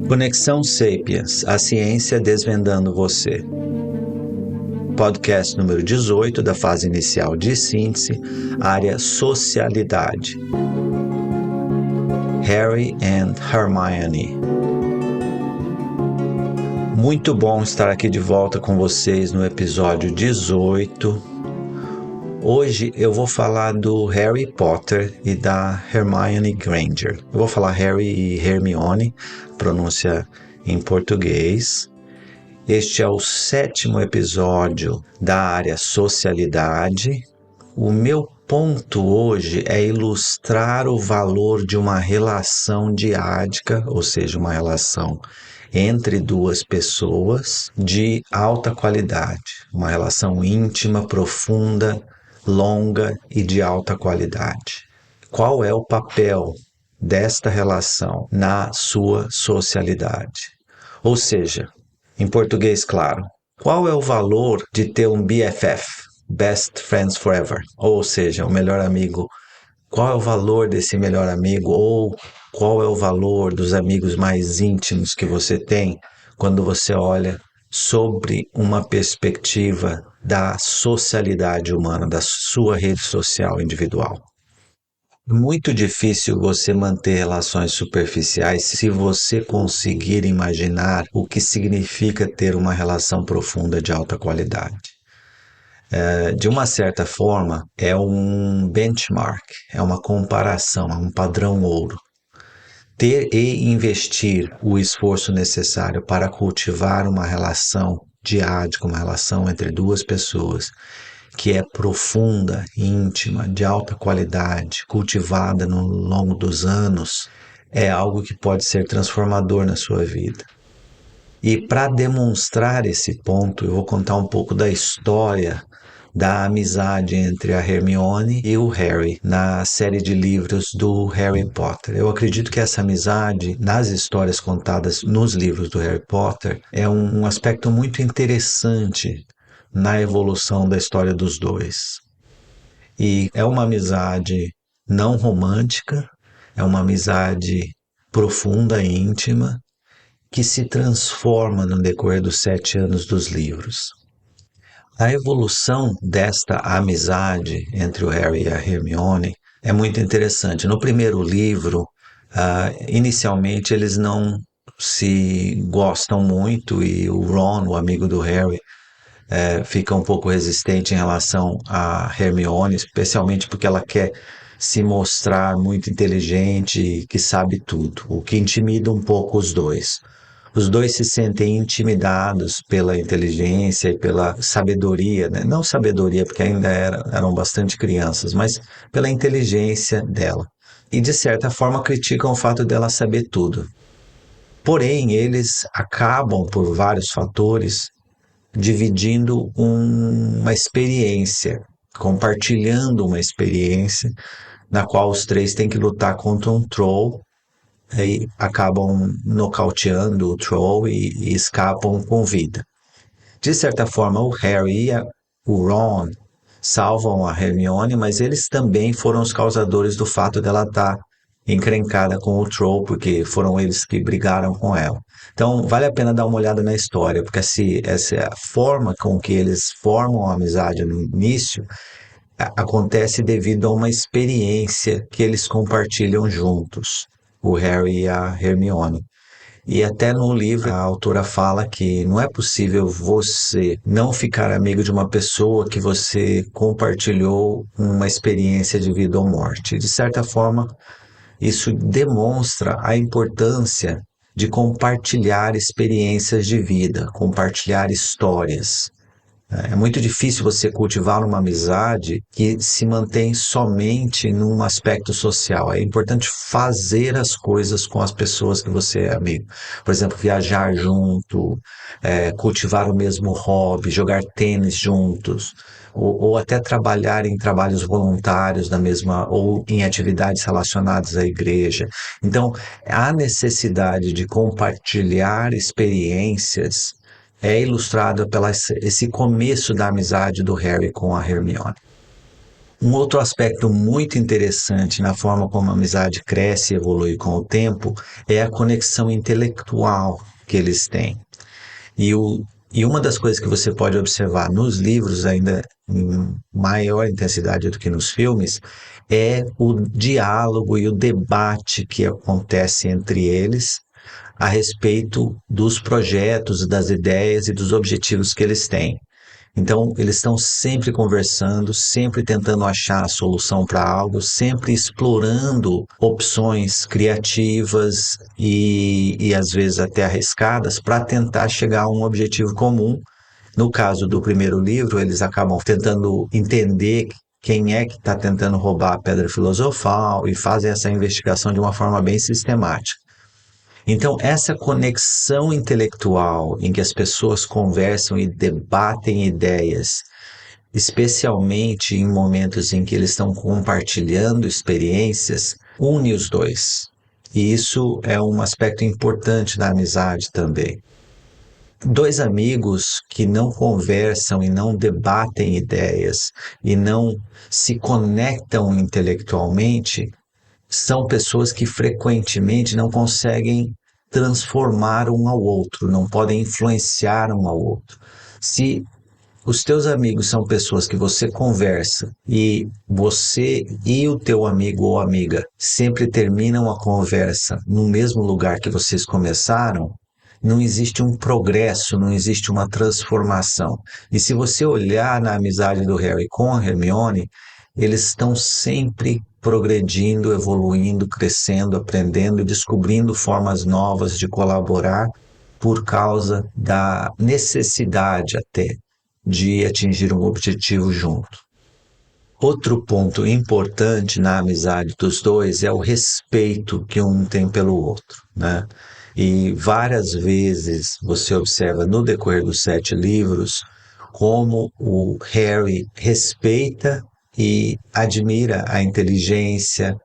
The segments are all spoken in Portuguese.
Conexão Sapiens, a ciência desvendando você. Podcast número 18 da fase inicial de síntese, área socialidade. Harry and Hermione. Muito bom estar aqui de volta com vocês no episódio 18. Hoje eu vou falar do Harry Potter e da Hermione Granger. Eu vou falar Harry e Hermione, pronúncia em português. Este é o 7º episódio da área socialidade. O meu ponto hoje é ilustrar o valor de uma relação diádica, ou seja, uma relação entre duas pessoas de alta qualidade, uma relação íntima, profunda, longa e de alta qualidade. Qual é o papel desta relação na sua socialidade? Ou seja, em português claro, qual é o valor de ter um BFF, Best Friends Forever? Ou seja, o melhor amigo. Qual é o valor desse melhor amigo? Ou qual é o valor dos amigos mais íntimos que você tem quando você olha sobre uma perspectiva da socialidade humana, da sua rede social individual? Muito difícil você manter relações superficiais se você conseguir imaginar o que significa ter uma relação profunda de alta qualidade. De uma certa forma, é um benchmark, é uma comparação, é um padrão ouro. Ter e investir o esforço necessário para cultivar uma relação diádica, uma relação entre duas pessoas, que é profunda, íntima, de alta qualidade, cultivada no longo dos anos, é algo que pode ser transformador na sua vida. E para demonstrar esse ponto, eu vou contar um pouco da história da amizade entre a Hermione e o Harry na série de livros do Harry Potter. Eu acredito que essa amizade, nas histórias contadas nos livros do Harry Potter, é um aspecto muito interessante na evolução da história dos dois. E é uma amizade não romântica, é uma amizade profunda e íntima, que se transforma no decorrer dos 7 anos dos livros. A evolução desta amizade entre o Harry e a Hermione é muito interessante. No primeiro livro, inicialmente eles não se gostam muito e o Ron, o amigo do Harry, fica um pouco resistente em relação a Hermione, especialmente porque ela quer se mostrar muito inteligente e que sabe tudo, o que intimida um pouco os dois. Os dois se sentem intimidados pela inteligência e pela sabedoria, né? Não sabedoria, porque ainda eram bastante crianças, mas pela inteligência dela. E, de certa forma, criticam o fato dela saber tudo. Porém, eles acabam, por vários fatores, dividindo uma experiência, compartilhando uma experiência na qual os três têm que lutar contra um troll e acabam nocauteando o troll e escapam com vida. De certa forma, o Harry e o Ron salvam a Hermione, mas eles também foram os causadores do fato dela estar encrencada com o troll, porque foram eles que brigaram com ela. Então, vale a pena dar uma olhada na história, porque essa é a forma com que eles formam a amizade no início acontece devido a uma experiência que eles compartilham juntos, o Harry e a Hermione. E até no livro a autora fala que não é possível você não ficar amigo de uma pessoa que você compartilhou uma experiência de vida ou morte. De certa forma, isso demonstra a importância de compartilhar experiências de vida, compartilhar histórias. É muito difícil você cultivar uma amizade que se mantém somente num aspecto social. É importante fazer as coisas com as pessoas que você é amigo. Por exemplo, viajar junto, cultivar o mesmo hobby, jogar tênis juntos, ou até trabalhar em trabalhos voluntários da mesma, ou em atividades relacionadas à igreja. Então, há necessidade de compartilhar experiências é ilustrado pelo esse começo da amizade do Harry com a Hermione. Um outro aspecto muito interessante na forma como a amizade cresce e evolui com o tempo é a conexão intelectual que eles têm. E, o, e uma das coisas que você pode observar nos livros, ainda em maior intensidade do que nos filmes, é o diálogo e o debate que acontece entre eles a respeito dos projetos, das ideias e dos objetivos que eles têm. Então, eles estão sempre conversando, sempre tentando achar a solução para algo, sempre explorando opções criativas e às vezes até arriscadas para tentar chegar a um objetivo comum. No caso do primeiro livro, eles acabam tentando entender quem é que está tentando roubar a pedra filosofal e fazem essa investigação de uma forma bem sistemática. Então, essa conexão intelectual em que as pessoas conversam e debatem ideias, especialmente em momentos em que eles estão compartilhando experiências, une os dois. E isso é um aspecto importante da amizade também. Dois amigos que não conversam e não debatem ideias e não se conectam intelectualmente são pessoas que frequentemente não conseguem transformar um ao outro, não podem influenciar um ao outro. Se os teus amigos são pessoas que você conversa e você e o teu amigo ou amiga sempre terminam a conversa no mesmo lugar que vocês começaram, não existe um progresso, não existe uma transformação. E se você olhar na amizade do Harry com a Hermione, eles estão sempre progredindo, evoluindo, crescendo, aprendendo e descobrindo formas novas de colaborar por causa da necessidade até de atingir um objetivo junto. Outro ponto importante na amizade dos dois é o respeito que um tem pelo outro, né? E várias vezes você observa no decorrer dos 7 livros como o Harry respeita e admira a inteligência,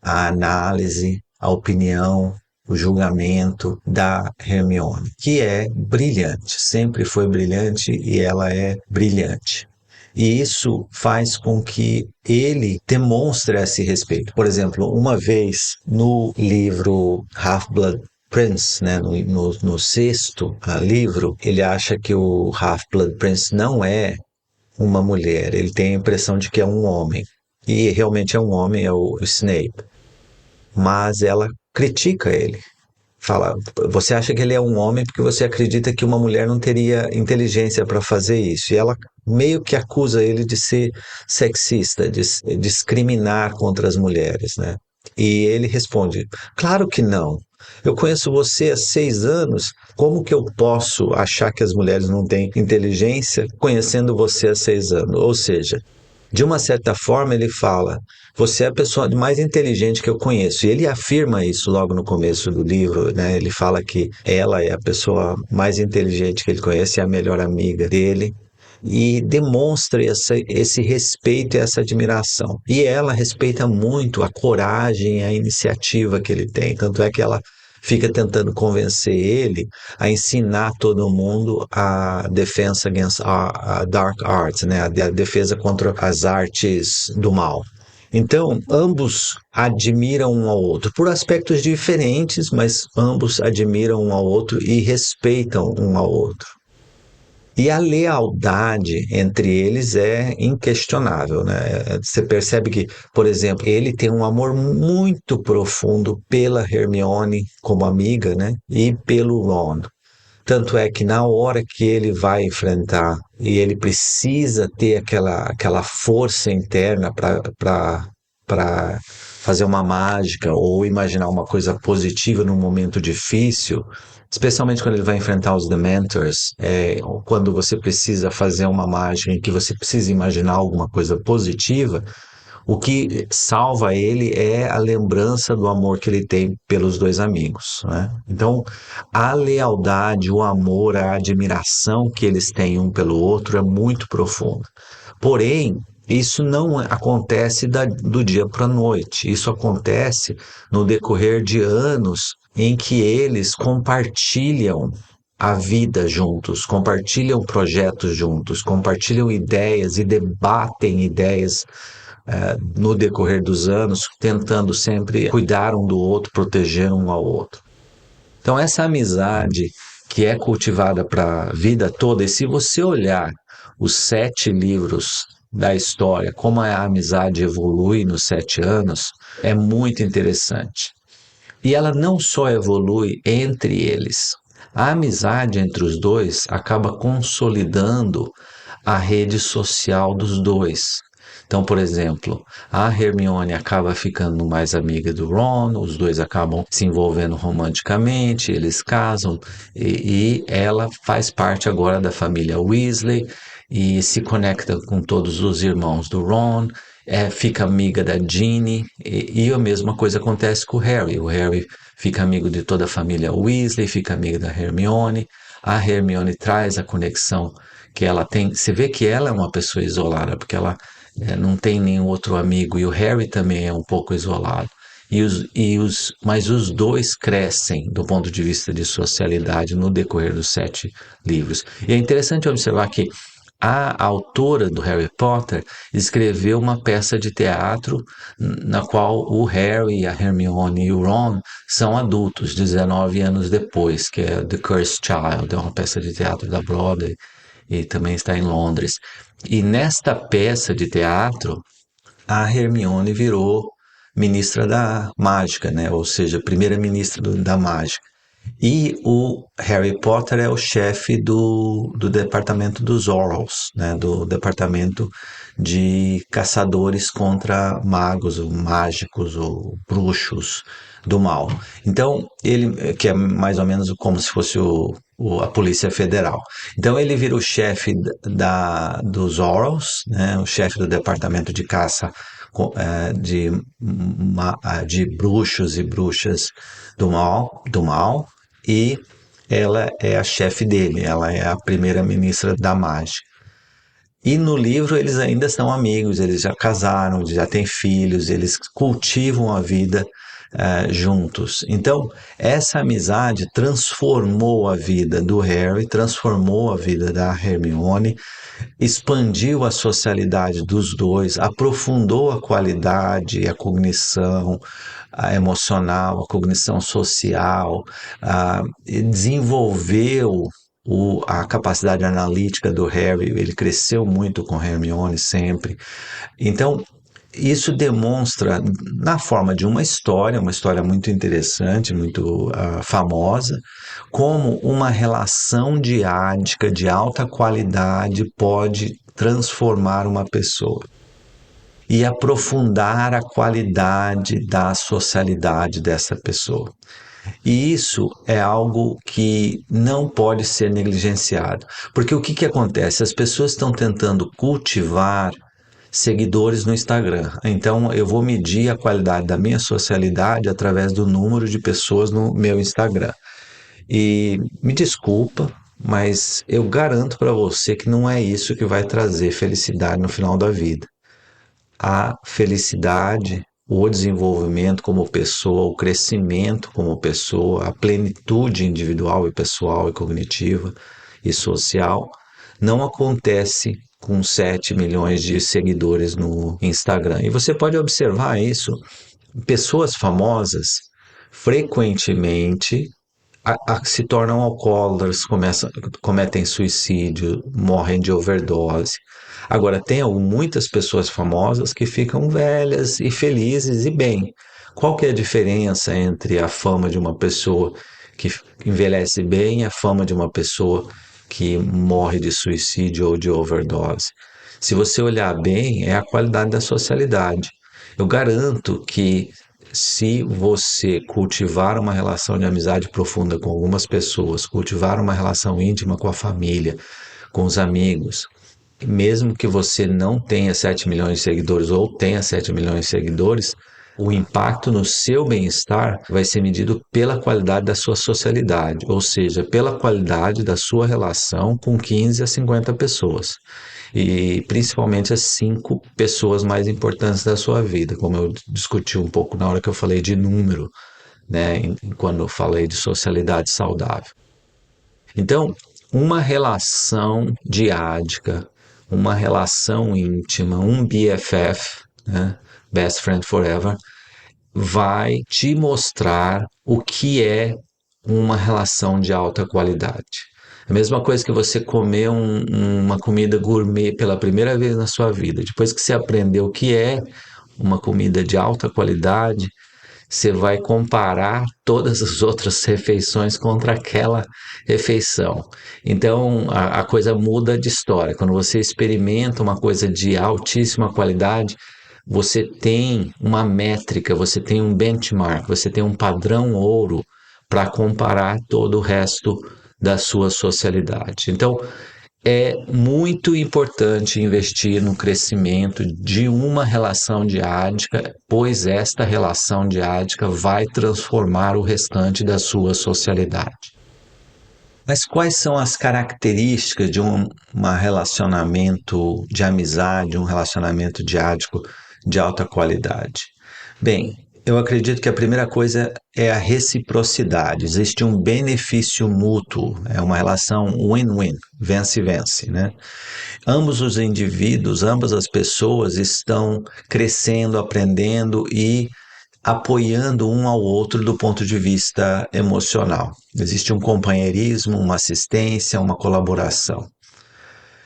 a análise, a opinião, o julgamento da Hermione, que é brilhante, sempre foi brilhante e ela é brilhante. E isso faz com que ele demonstre esse respeito. Por exemplo, uma vez no livro Half-Blood Prince, né, no sexto livro, ele acha que o Half-Blood Prince não é uma mulher, ele tem a impressão de que é um homem. E realmente é um homem, é o Snape. Mas ela critica ele. Fala, você acha que ele é um homem porque você acredita que uma mulher não teria inteligência para fazer isso. E ela meio que acusa ele de ser sexista, de discriminar contra as mulheres, né? E ele responde, claro que não. Eu conheço você há 6 anos, como que eu posso achar que as mulheres não têm inteligência conhecendo você há 6 anos? Ou seja, de uma certa forma ele fala, você é a pessoa mais inteligente que eu conheço. E ele afirma isso logo no começo do livro, né? Ele fala que ela é a pessoa mais inteligente que ele conhece, é a melhor amiga dele. E demonstra esse respeito e essa admiração. E ela respeita muito a coragem e a iniciativa que ele tem. Tanto é que ela fica tentando convencer ele a ensinar todo mundo a defense against a dark arts, né? A defesa contra as artes do mal. Então, ambos admiram um ao outro, por aspectos diferentes, mas ambos admiram um ao outro e respeitam um ao outro. E a lealdade entre eles é inquestionável, né? Você percebe que, por exemplo, ele tem um amor muito profundo pela Hermione como amiga, né? E pelo Ron. Tanto é que na hora que ele vai enfrentar e ele precisa ter aquela força interna para fazer uma mágica ou imaginar uma coisa positiva num momento difícil, especialmente quando ele vai enfrentar os Dementors, quando você precisa fazer uma mágica em que você precisa imaginar alguma coisa positiva, o que salva ele é a lembrança do amor que ele tem pelos dois amigos, né? Então, a lealdade, o amor, a admiração que eles têm um pelo outro é muito profunda. Porém, isso não acontece do dia para a noite. Isso acontece no decorrer de anos em que eles compartilham a vida juntos, compartilham projetos juntos, compartilham ideias e debatem ideias no decorrer dos anos, tentando sempre cuidar um do outro, proteger um ao outro. Então, essa amizade que é cultivada para a vida toda, e se você olhar os 7 livros da história, como a amizade evolui nos 7 anos, é muito interessante. E ela não só evolui entre eles, a amizade entre os dois acaba consolidando a rede social dos dois. Então, por exemplo, a Hermione acaba ficando mais amiga do Ron, os dois acabam se envolvendo romanticamente, eles casam e ela faz parte agora da família Weasley e se conecta com todos os irmãos do Ron, fica amiga da Ginny e a mesma coisa acontece com o Harry. O Harry fica amigo de toda a família Weasley, fica amiga da Hermione. A Hermione traz a conexão que ela tem. Você vê que ela é uma pessoa isolada, porque ela não tem nenhum outro amigo, e o Harry também é um pouco isolado. Mas os dois crescem do ponto de vista de socialidade no decorrer dos 7 livros. E é interessante observar que a autora do Harry Potter escreveu uma peça de teatro na qual o Harry, a Hermione e o Ron são adultos, 19 anos depois, que é The Cursed Child, é uma peça de teatro da Broadway e também está em Londres. E nesta peça de teatro, a Hermione virou ministra da mágica, né? Ou seja, primeira-ministra da mágica. E o Harry Potter é o chefe do departamento dos Orals, né? Do departamento de caçadores contra magos, ou mágicos ou bruxos do mal. Então, ele, que é mais ou menos como se fosse a Polícia Federal. Então, ele vira o chefe dos Orals, né? O chefe do departamento de caça de bruxos e bruxas do mal, e ela é a chefe dele, ela é a primeira-ministra da mágica. E no livro eles ainda são amigos, eles já casaram, já têm filhos, eles cultivam a vida juntos. Então, essa amizade transformou a vida do Harry, transformou a vida da Hermione, expandiu a socialidade dos dois, aprofundou a qualidade, a cognição a emocional, a cognição social, desenvolveu a capacidade analítica do Harry, ele cresceu muito com Hermione sempre. Então, isso demonstra, na forma de uma história muito interessante, muito famosa, como uma relação diádica de alta qualidade pode transformar uma pessoa e aprofundar a qualidade da socialidade dessa pessoa. E isso é algo que não pode ser negligenciado, porque o que acontece? As pessoas estão tentando cultivar seguidores no Instagram. Então, eu vou medir a qualidade da minha socialidade através do número de pessoas no meu Instagram. E me desculpa, mas eu garanto para você que não é isso que vai trazer felicidade no final da vida. A felicidade, o desenvolvimento como pessoa, o crescimento como pessoa, a plenitude individual e pessoal e cognitiva e social não acontece com 7 milhões de seguidores no Instagram. E você pode observar isso. Pessoas famosas frequentemente se tornam alcoólatras, cometem suicídio, morrem de overdose. Agora, tem muitas pessoas famosas que ficam velhas e felizes e bem. Qual que é a diferença entre a fama de uma pessoa que envelhece bem e a fama de uma pessoa que morre de suicídio ou de overdose? Se você olhar bem, é a qualidade da socialidade. Eu garanto que se você cultivar uma relação de amizade profunda com algumas pessoas, cultivar uma relação íntima com a família, com os amigos, mesmo que você não tenha 7 milhões de seguidores ou tenha 7 milhões de seguidores, o impacto no seu bem-estar vai ser medido pela qualidade da sua socialidade, ou seja, pela qualidade da sua relação com 15 a 50 pessoas. E principalmente as 5 pessoas mais importantes da sua vida, como eu discuti um pouco na hora que eu falei de número, né, quando eu falei de socialidade saudável. Então, uma relação diádica, uma relação íntima, um BFF, né? Best Friend Forever, vai te mostrar o que é uma relação de alta qualidade. A mesma coisa que você comer uma comida gourmet pela primeira vez na sua vida. Depois que você aprendeu o que é uma comida de alta qualidade, você vai comparar todas as outras refeições contra aquela refeição. Então a coisa muda de história. Quando você experimenta uma coisa de altíssima qualidade, você tem uma métrica, você tem um benchmark, você tem um padrão ouro para comparar todo o resto da sua socialidade. Então, é muito importante investir no crescimento de uma relação diádica, pois esta relação diádica vai transformar o restante da sua socialidade. Mas quais são as características de um relacionamento de amizade, um relacionamento diádico de alta qualidade? Bem, eu acredito que a primeira coisa é a reciprocidade. Existe um benefício mútuo, é uma relação win-win, vence-vence, né? Ambos os indivíduos, ambas as pessoas estão crescendo, aprendendo e apoiando um ao outro do ponto de vista emocional. Existe um companheirismo, uma assistência, uma colaboração.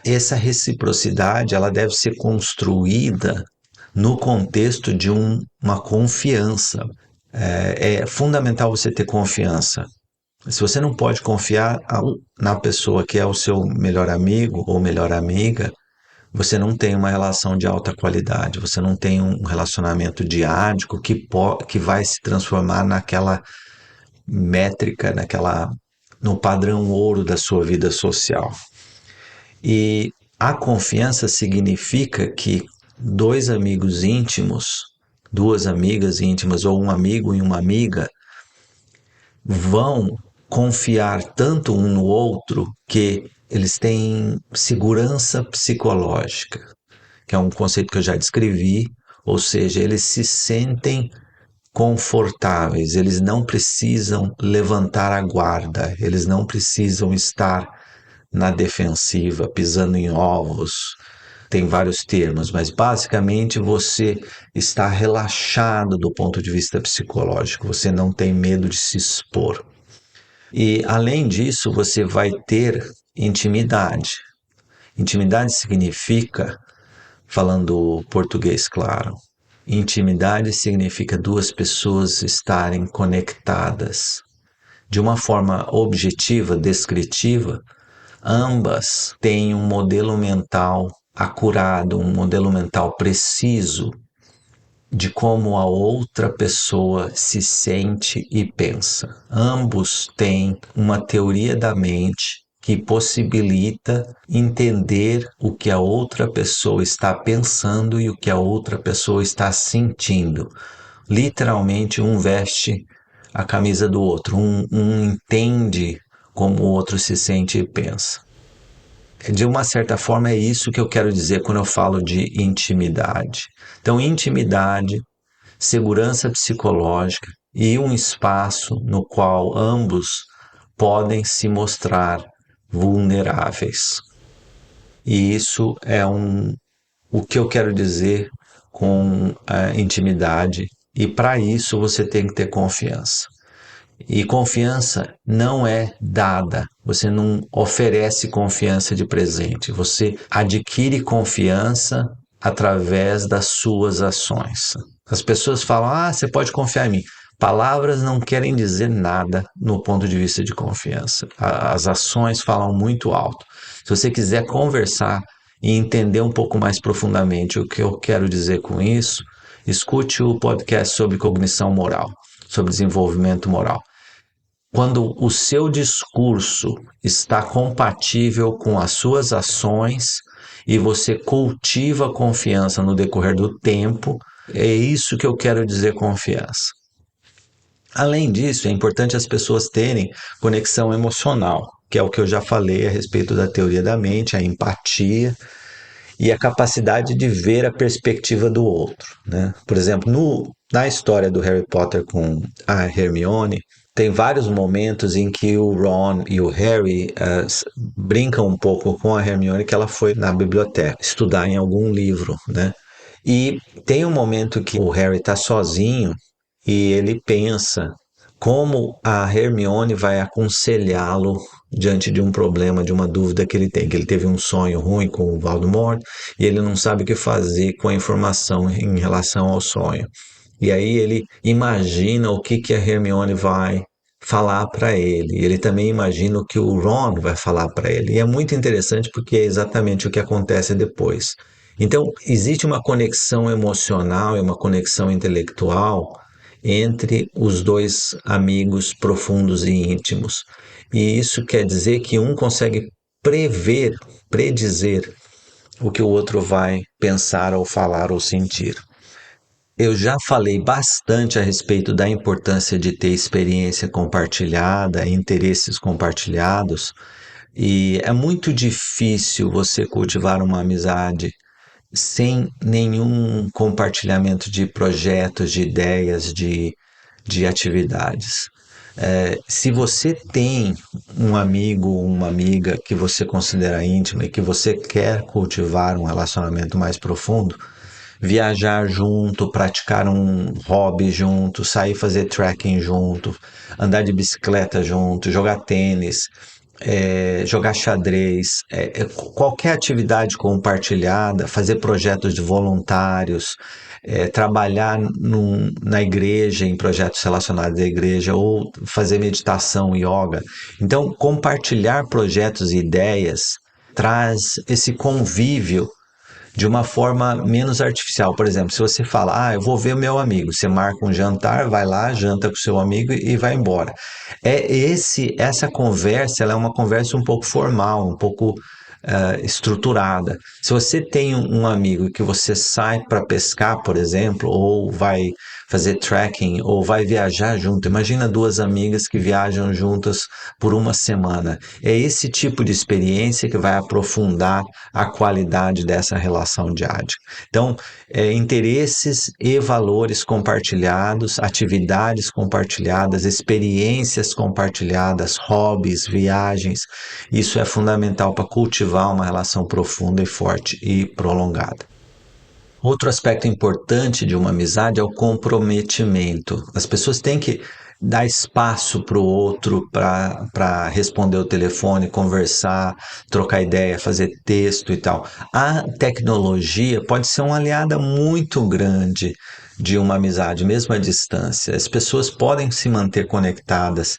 Essa reciprocidade, ela deve ser construída no contexto de uma confiança. É fundamental você ter confiança. Se você não pode confiar na pessoa que é o seu melhor amigo ou melhor amiga, você não tem uma relação de alta qualidade, você não tem um relacionamento diádico que vai se transformar naquela métrica, no padrão ouro da sua vida social. E a confiança significa que dois amigos íntimos, duas amigas íntimas ou um amigo e uma amiga vão confiar tanto um no outro que eles têm segurança psicológica, que é um conceito que eu já descrevi, ou seja, eles se sentem confortáveis, eles não precisam levantar a guarda, eles não precisam estar na defensiva, pisando em ovos. Tem vários termos, mas basicamente você está relaxado do ponto de vista psicológico, você não tem medo de se expor. E além disso, você vai ter intimidade. Intimidade significa, falando português claro, intimidade significa duas pessoas estarem conectadas. De uma forma objetiva, descritiva, ambas têm um modelo mental acurado, um modelo mental preciso de como a outra pessoa se sente e pensa. Ambos têm uma teoria da mente que possibilita entender o que a outra pessoa está pensando e o que a outra pessoa está sentindo. Literalmente, um veste a camisa do outro, um entende como o outro se sente e pensa. De uma certa forma, é isso que eu quero dizer quando eu falo de intimidade. Então, intimidade, segurança psicológica e um espaço no qual ambos podem se mostrar vulneráveis. E isso é o que eu quero dizer com a intimidade, e para isso você tem que ter confiança. E confiança não é dada, você não oferece confiança de presente, você adquire confiança através das suas ações. As pessoas falam, você pode confiar em mim. Palavras não querem dizer nada no ponto de vista de confiança. As ações falam muito alto. Se você quiser conversar e entender um pouco mais profundamente o que eu quero dizer com isso, escute o podcast sobre cognição moral, sobre desenvolvimento moral. Quando o seu discurso está compatível com as suas ações e você cultiva confiança no decorrer do tempo, é isso que eu quero dizer confiança. Além disso, é importante as pessoas terem conexão emocional, que é o que eu já falei a respeito da teoria da mente, a empatia e a capacidade de ver a perspectiva do outro, né? Por exemplo, na história do Harry Potter com a Hermione, tem vários momentos em que o Ron e o Harry brincam um pouco com a Hermione, que ela foi na biblioteca estudar em algum livro, né? E tem um momento que o Harry está sozinho e ele pensa como a Hermione vai aconselhá-lo diante de um problema, de uma dúvida que ele tem, que ele teve um sonho ruim com o Voldemort e ele não sabe o que fazer com a informação em relação ao sonho. E aí ele imagina o que que a Hermione vai falar para ele. Ele também imagina o que o Ron vai falar para ele. E é muito interessante porque é exatamente o que acontece depois. Então, existe uma conexão emocional e uma conexão intelectual entre os dois amigos profundos e íntimos. E isso quer dizer que um consegue prever, predizer o que o outro vai pensar ou falar ou sentir. Eu já falei bastante a respeito da importância de ter experiência compartilhada, interesses compartilhados, e é muito difícil você cultivar uma amizade sem nenhum compartilhamento de projetos, de ideias, de atividades. Se você tem um amigo, uma amiga que você considera íntima e que você quer cultivar um relacionamento mais profundo, viajar junto, praticar um hobby junto, sair fazer trekking junto, andar de bicicleta junto, jogar tênis, jogar xadrez, qualquer atividade compartilhada, fazer projetos de voluntários, trabalhar na igreja, em projetos relacionados à igreja, ou fazer meditação, yoga. Então, compartilhar projetos e ideias traz esse convívio de uma forma menos artificial. Por exemplo, se você fala, eu vou ver meu amigo, você marca um jantar, vai lá, janta com seu amigo e vai embora. Essa conversa, ela é uma conversa um pouco formal, um pouco estruturada. Se você tem um amigo que você sai para pescar, por exemplo, ou vai fazer trekking, ou vai viajar junto, imagina duas amigas que viajam juntas por uma semana. É esse tipo de experiência que vai aprofundar a qualidade dessa relação diária. Então, interesses e valores compartilhados, atividades compartilhadas, experiências compartilhadas, hobbies, viagens, isso é fundamental para cultivar uma relação profunda e forte e prolongada. Outro aspecto importante de uma amizade é o comprometimento. As pessoas têm que dar espaço para o outro para responder o telefone, conversar, trocar ideia, fazer texto e tal. A tecnologia pode ser uma aliada muito grande de uma amizade, mesmo à distância. As pessoas podem se manter conectadas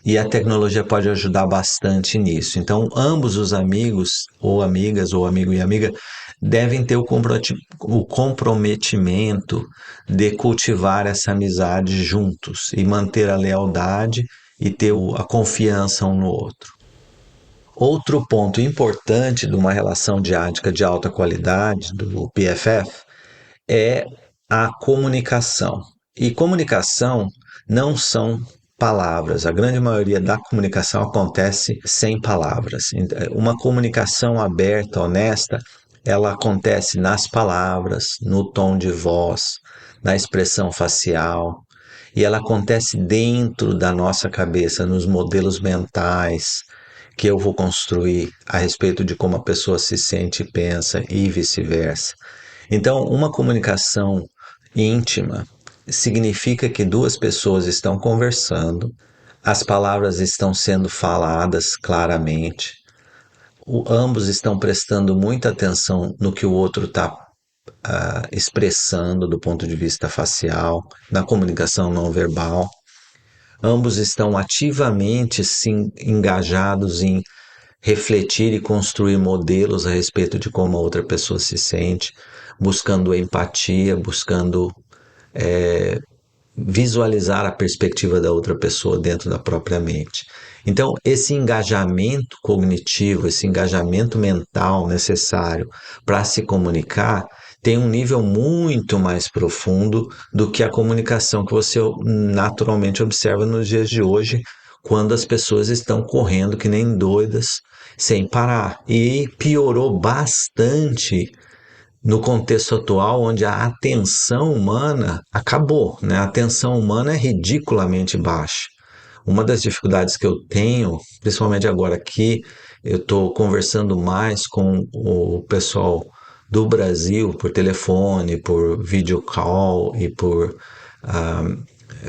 e a tecnologia pode ajudar bastante nisso. Então, ambos os amigos ou amigas, ou amigo e amiga, devem ter o comprometimento de cultivar essa amizade juntos e manter a lealdade e ter a confiança um no outro. Outro ponto importante de uma relação diádica de alta qualidade, do BFF, é a comunicação. E comunicação não são palavras. A grande maioria da comunicação acontece sem palavras. Uma comunicação aberta, honesta, ela acontece nas palavras, no tom de voz, na expressão facial, e ela acontece dentro da nossa cabeça, nos modelos mentais que eu vou construir a respeito de como a pessoa se sente e pensa e vice-versa. Então, uma comunicação íntima significa que duas pessoas estão conversando, as palavras estão sendo faladas claramente, ambos estão prestando muita atenção no que o outro está expressando do ponto de vista facial, na comunicação não verbal. Ambos estão ativamente sim, engajados em refletir e construir modelos a respeito de como a outra pessoa se sente, buscando empatia, buscando visualizar a perspectiva da outra pessoa dentro da própria mente. Então, esse engajamento cognitivo, esse engajamento mental necessário para se comunicar tem um nível muito mais profundo do que a comunicação que você naturalmente observa nos dias de hoje, quando as pessoas estão correndo que nem doidas sem parar. E piorou bastante no contexto atual, onde a atenção humana acabou, né? A atenção humana é ridiculamente baixa. Uma das dificuldades que eu tenho, principalmente agora que eu estou conversando mais com o pessoal do Brasil por telefone, por video call e por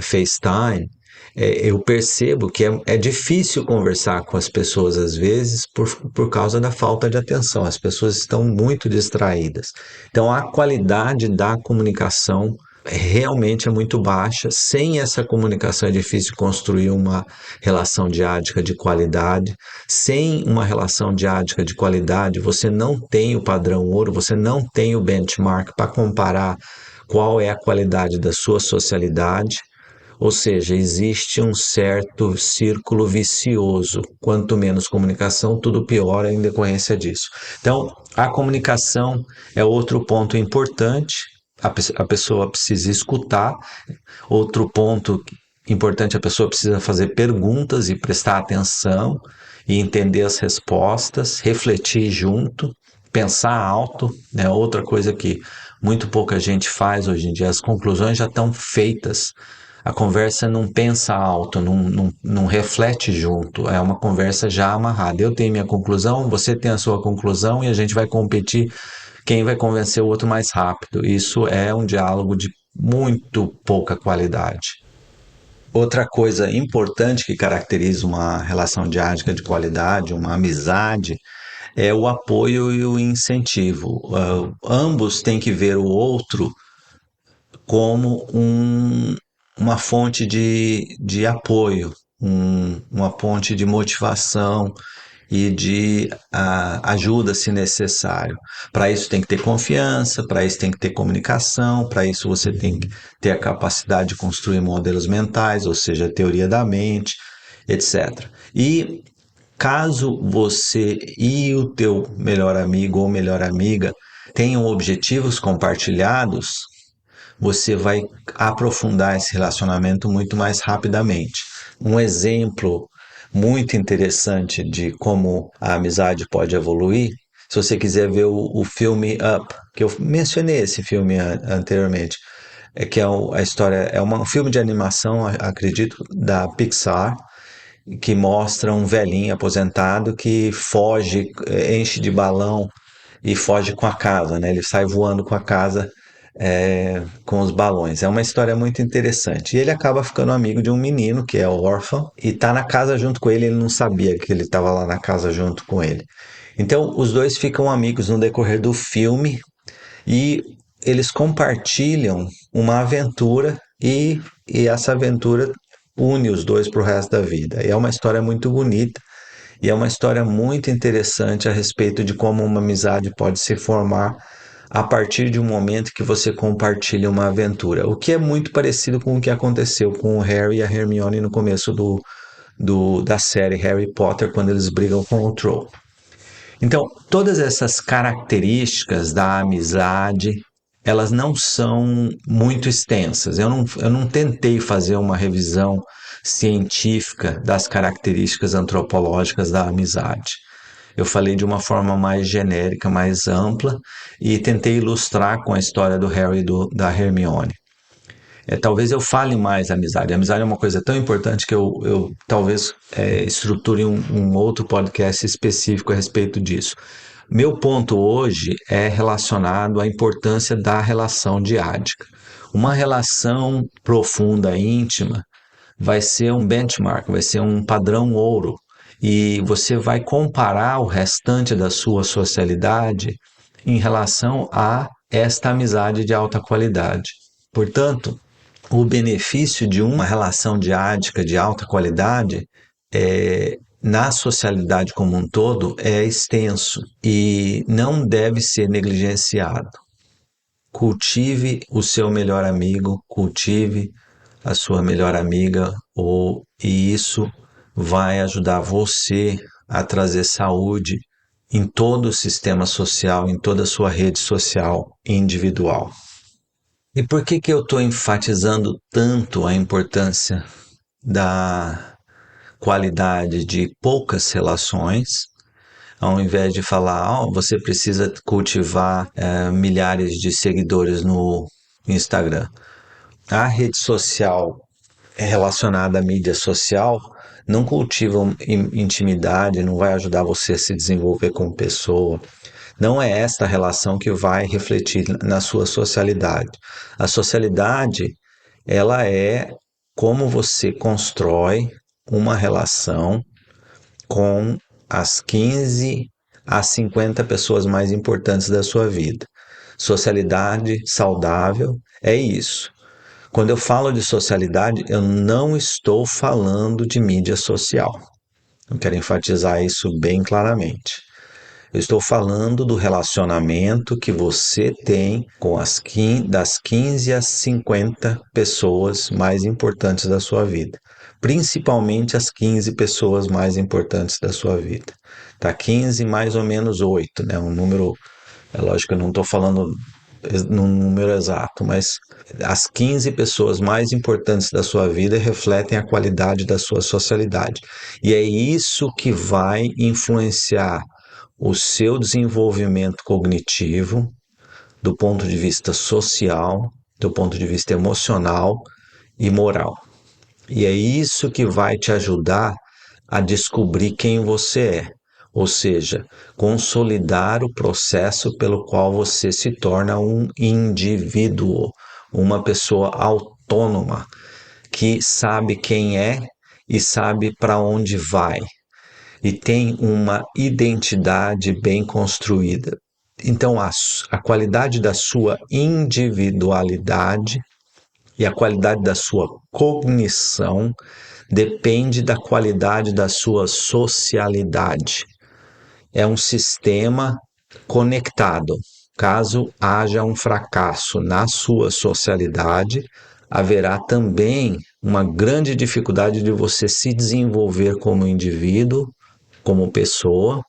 FaceTime, eu percebo que é difícil conversar com as pessoas às vezes por causa da falta de atenção. As pessoas estão muito distraídas. Então, a qualidade da comunicação realmente é muito baixa. Sem essa comunicação é difícil construir uma relação diádica de qualidade. Sem uma relação diádica de qualidade, você não tem o padrão ouro, você não tem o benchmark para comparar qual é a qualidade da sua socialidade. Ou seja, existe um certo círculo vicioso. Quanto menos comunicação, tudo piora em decorrência disso. Então, a comunicação é outro ponto importante. A pessoa precisa escutar. Outro ponto importante, a pessoa precisa fazer perguntas e prestar atenção e entender as respostas, refletir junto, pensar alto, né? Outra coisa que muito pouca gente faz hoje em dia, as conclusões já estão feitas. A conversa não pensa alto, não reflete junto, é uma conversa já amarrada. Eu tenho minha conclusão, você tem a sua conclusão e a gente vai competir quem vai convencer o outro mais rápido. Isso é um diálogo de muito pouca qualidade. Outra coisa importante que caracteriza uma relação diádica de qualidade, uma amizade, é o apoio e o incentivo. Ambos têm que ver o outro como uma fonte de apoio, uma fonte de motivação e de ajuda se necessário. Para isso tem que ter confiança, para isso tem que ter comunicação, para isso você tem que ter a capacidade de construir modelos mentais, ou seja, a teoria da mente, etc. E caso você e o teu melhor amigo ou melhor amiga tenham objetivos compartilhados, você vai aprofundar esse relacionamento muito mais rapidamente. Um exemplo muito interessante de como a amizade pode evoluir, se você quiser ver o filme Up, que eu mencionei esse filme anteriormente, que é a história, um filme de animação, acredito, da Pixar, que mostra um velhinho aposentado que foge, enche de balão e foge com a casa, né? Ele sai voando com a casa com os balões. É uma história muito interessante. E ele acaba ficando amigo de um menino que é órfão e tá na casa junto com ele. Ele não sabia que ele estava lá na casa junto com ele. Então, os dois ficam amigos no decorrer do filme e eles compartilham uma aventura e essa aventura une os dois para o resto da vida. E é uma história muito bonita e é uma história muito interessante a respeito de como uma amizade pode se formar a partir de um momento que você compartilha uma aventura. O que é muito parecido com o que aconteceu com o Harry e a Hermione no começo da série Harry Potter, quando eles brigam com o Troll. Então, todas essas características da amizade, elas não são muito extensas. Eu não tentei fazer uma revisão científica das características antropológicas da amizade. Eu falei de uma forma mais genérica, mais ampla, e tentei ilustrar com a história do Harry e da Hermione. Talvez eu fale mais da amizade. A amizade é uma coisa tão importante que eu talvez estruture um outro podcast específico a respeito disso. Meu ponto hoje é relacionado à importância da relação diádica. Uma relação profunda, íntima, vai ser um benchmark, vai ser um padrão ouro. E você vai comparar o restante da sua socialidade em relação a esta amizade de alta qualidade. Portanto, o benefício de uma relação diádica de alta qualidade na socialidade como um todo é extenso e não deve ser negligenciado. Cultive o seu melhor amigo, cultive a sua melhor amiga, e isso vai ajudar você a trazer saúde em todo o sistema social, em toda a sua rede social individual. E por que eu estou enfatizando tanto a importância da qualidade de poucas relações, ao invés de falar, você precisa cultivar milhares de seguidores no Instagram? A rede social relacionada à mídia social não cultiva intimidade, não vai ajudar você a se desenvolver como pessoa. Não é esta relação que vai refletir na sua socialidade. A socialidade, ela é como você constrói uma relação com as 15 a 50 pessoas mais importantes da sua vida. Socialidade saudável é isso. Quando eu falo de socialidade, eu não estou falando de mídia social. Eu quero enfatizar isso bem claramente. Eu estou falando do relacionamento que você tem com das 15 às 50 pessoas mais importantes da sua vida. Principalmente as 15 pessoas mais importantes da sua vida. Tá 15 mais ou menos 8, né? Um número, é lógico que eu não estou falando num número exato, mas as 15 pessoas mais importantes da sua vida refletem a qualidade da sua socialidade. E é isso que vai influenciar o seu desenvolvimento cognitivo, do ponto de vista social, do ponto de vista emocional e moral. E é isso que vai te ajudar a descobrir quem você é, ou seja, consolidar o processo pelo qual você se torna um indivíduo, uma pessoa autônoma, que sabe quem é e sabe para onde vai, e tem uma identidade bem construída. Então, a qualidade da sua individualidade e a qualidade da sua cognição depende da qualidade da sua socialidade. É um sistema conectado. Caso haja um fracasso na sua socialidade, haverá também uma grande dificuldade de você se desenvolver como indivíduo, como pessoa,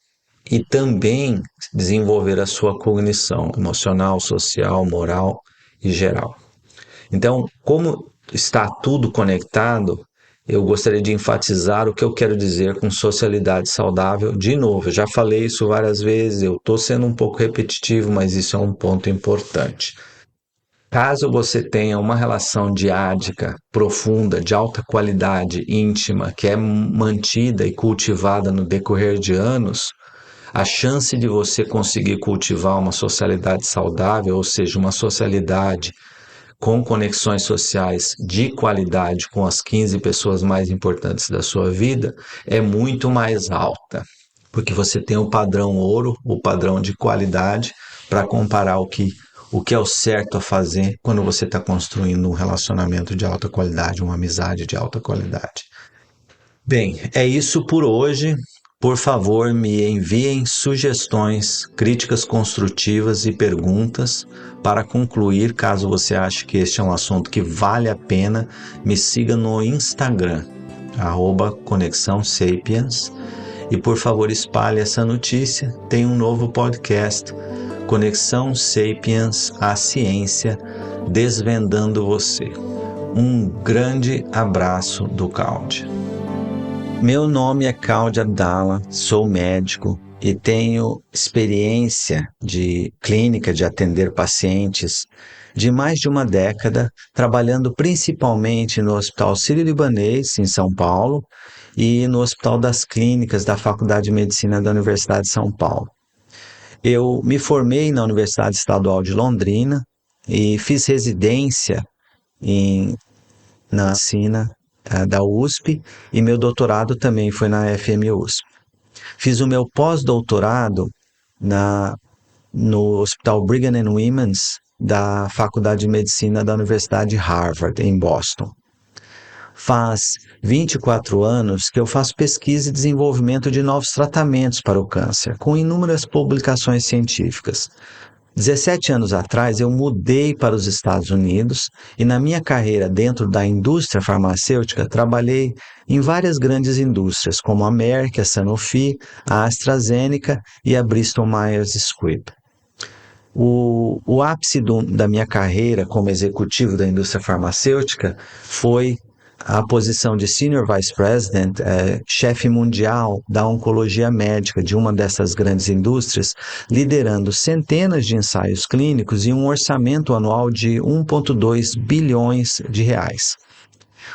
e também desenvolver a sua cognição emocional, social, moral e geral. Então, como está tudo conectado, eu gostaria de enfatizar o que eu quero dizer com socialidade saudável. De novo, eu já falei isso várias vezes, eu estou sendo um pouco repetitivo, mas isso é um ponto importante. Caso você tenha uma relação diádica profunda, de alta qualidade, íntima, que é mantida e cultivada no decorrer de anos, a chance de você conseguir cultivar uma socialidade saudável, ou seja, uma socialidade com conexões sociais de qualidade com as 15 pessoas mais importantes da sua vida, é muito mais alta, porque você tem o padrão ouro, o padrão de qualidade, para comparar o que é o certo a fazer quando você está construindo um relacionamento de alta qualidade, uma amizade de alta qualidade. Bem, é isso por hoje. Por favor, me enviem sugestões, críticas construtivas e perguntas. Para concluir, caso você ache que este é um assunto que vale a pena, me siga no Instagram, @Conexão Sapiens. E por favor, espalhe essa notícia. Tem um novo podcast, Conexão Sapiens, a ciência, desvendando você. Um grande abraço do Caldi. Meu nome é Caldi Abdala, sou médico e tenho experiência de clínica de atender pacientes de mais de uma década, trabalhando principalmente no Hospital Sírio-Libanês, em São Paulo, e no Hospital das Clínicas da Faculdade de Medicina da Universidade de São Paulo. Eu me formei na Universidade Estadual de Londrina e fiz residência na medicina da USP, e meu doutorado também foi na FMUSP. Fiz o meu pós-doutorado no Hospital Brigham and Women's da Faculdade de Medicina da Universidade de Harvard, em Boston. Faz 24 anos que eu faço pesquisa e desenvolvimento de novos tratamentos para o câncer, com inúmeras publicações científicas. 17 anos atrás, eu mudei para os Estados Unidos e, na minha carreira dentro da indústria farmacêutica, trabalhei em várias grandes indústrias, como a Merck, a Sanofi, a AstraZeneca e a Bristol Myers Squibb. O ápice da minha carreira como executivo da indústria farmacêutica foi a posição de Senior Vice President, chefe mundial da oncologia médica de uma dessas grandes indústrias, liderando centenas de ensaios clínicos e um orçamento anual de 1,2 bilhões de reais.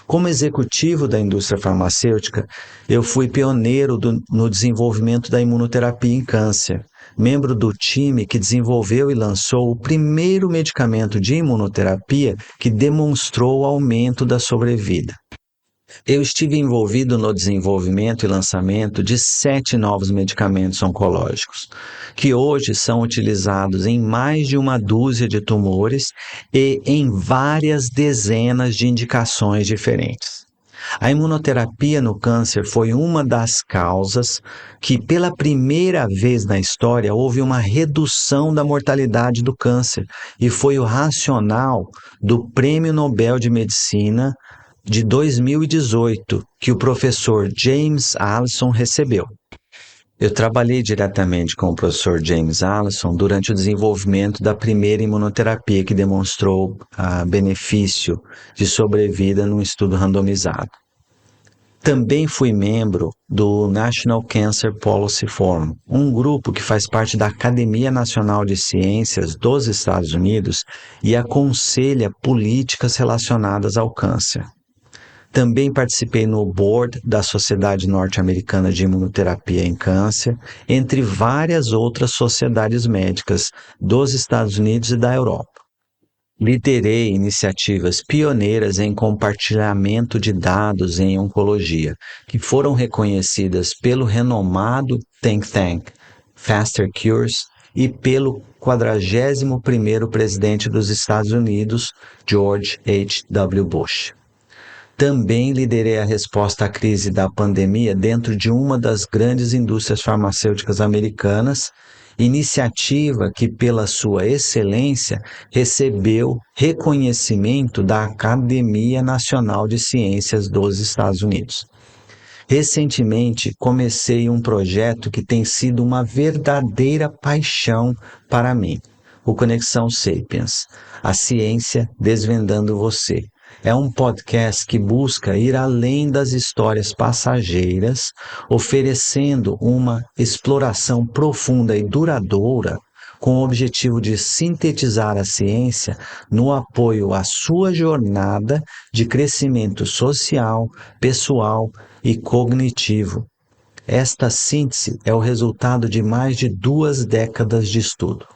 Como executivo da indústria farmacêutica, eu fui pioneiro no desenvolvimento da imunoterapia em câncer, membro do time que desenvolveu e lançou o primeiro medicamento de imunoterapia que demonstrou o aumento da sobrevida. Eu estive envolvido no desenvolvimento e lançamento de 7 novos medicamentos oncológicos, que hoje são utilizados em mais de uma dúzia de tumores e em várias dezenas de indicações diferentes. A imunoterapia no câncer foi uma das causas que, pela primeira vez na história, houve uma redução da mortalidade do câncer, e foi o racional do Prêmio Nobel de Medicina de 2018 que o professor James Allison recebeu. Eu trabalhei diretamente com o professor James Allison durante o desenvolvimento da primeira imunoterapia que demonstrou benefício de sobrevida num estudo randomizado. Também fui membro do National Cancer Policy Forum, um grupo que faz parte da Academia Nacional de Ciências dos Estados Unidos e aconselha políticas relacionadas ao câncer. Também participei no board da Sociedade Norte-Americana de Imunoterapia em Câncer, entre várias outras sociedades médicas dos Estados Unidos e da Europa. Liderei iniciativas pioneiras em compartilhamento de dados em oncologia, que foram reconhecidas pelo renomado think tank Faster Cures e pelo 41º presidente dos Estados Unidos, George H.W. Bush. Também liderei a resposta à crise da pandemia dentro de uma das grandes indústrias farmacêuticas americanas, iniciativa que, pela sua excelência, recebeu reconhecimento da Academia Nacional de Ciências dos Estados Unidos. Recentemente, comecei um projeto que tem sido uma verdadeira paixão para mim, o Conexão Sapiens, a ciência desvendando você. É um podcast que busca ir além das histórias passageiras, oferecendo uma exploração profunda e duradoura com o objetivo de sintetizar a ciência no apoio à sua jornada de crescimento social, pessoal e cognitivo. Esta síntese é o resultado de mais de 2 décadas de estudo.